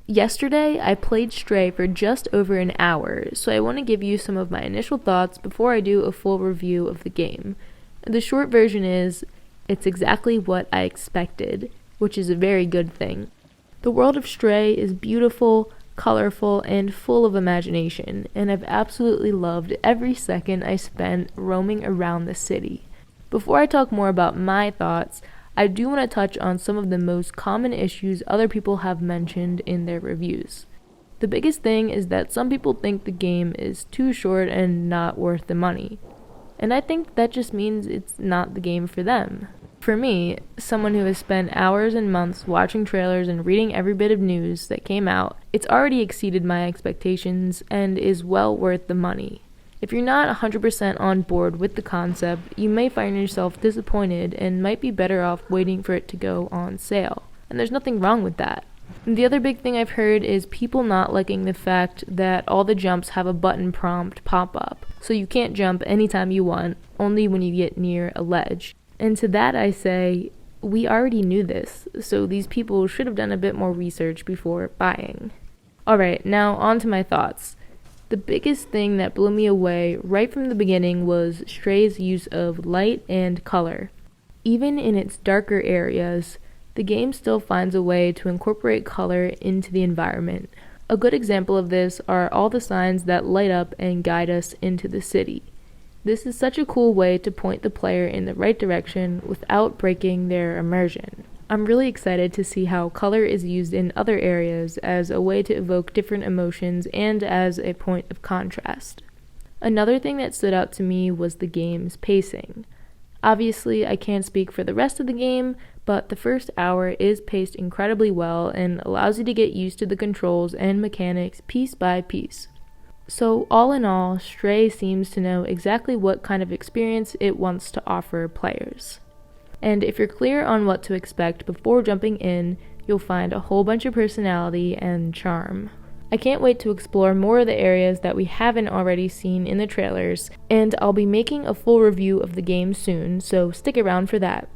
Yesterday, I played Stray for just over an hour, so I want to give you some of my initial thoughts before I do a full review of the game. The short version is, it's exactly what I expected, which is a very good thing. The world of Stray is beautiful, colorful, and full of imagination, and I've absolutely loved every second I spent roaming around the city. Before I talk more about my thoughts, I do want to touch on some of the most common issues other people have mentioned in their reviews. The biggest thing is that some people think the game is too short and not worth the money. And I think that just means it's not the game for them. For me, someone who has spent hours and months watching trailers and reading every bit of news that came out, it's already exceeded my expectations and is well worth the money. If you're not 100% on board with the concept, you may find yourself disappointed and might be better off waiting for it to go on sale. And there's nothing wrong with that. And the other big thing I've heard is people not liking the fact that all the jumps have a button prompt pop up, so you can't jump anytime you want, only when you get near a ledge. And to that I say, we already knew this, so these people should have done a bit more research before buying. Alright, now on to my thoughts. The biggest thing that blew me away right from the beginning was Stray's use of light and color. Even in its darker areas, the game still finds a way to incorporate color into the environment. A good example of this are all the signs that light up and guide us into the city. This is such a cool way to point the player in the right direction without breaking their immersion. I'm really excited to see how color is used in other areas as a way to evoke different emotions and as a point of contrast. Another thing that stood out to me was the game's pacing. Obviously, I can't speak for the rest of the game, but the first hour is paced incredibly well and allows you to get used to the controls and mechanics piece by piece. So all in all, Stray seems to know exactly what kind of experience it wants to offer players. And if you're clear on what to expect before jumping in, you'll find a whole bunch of personality and charm. I can't wait to explore more of the areas that we haven't already seen in the trailers, and I'll be making a full review of the game soon, so stick around for that.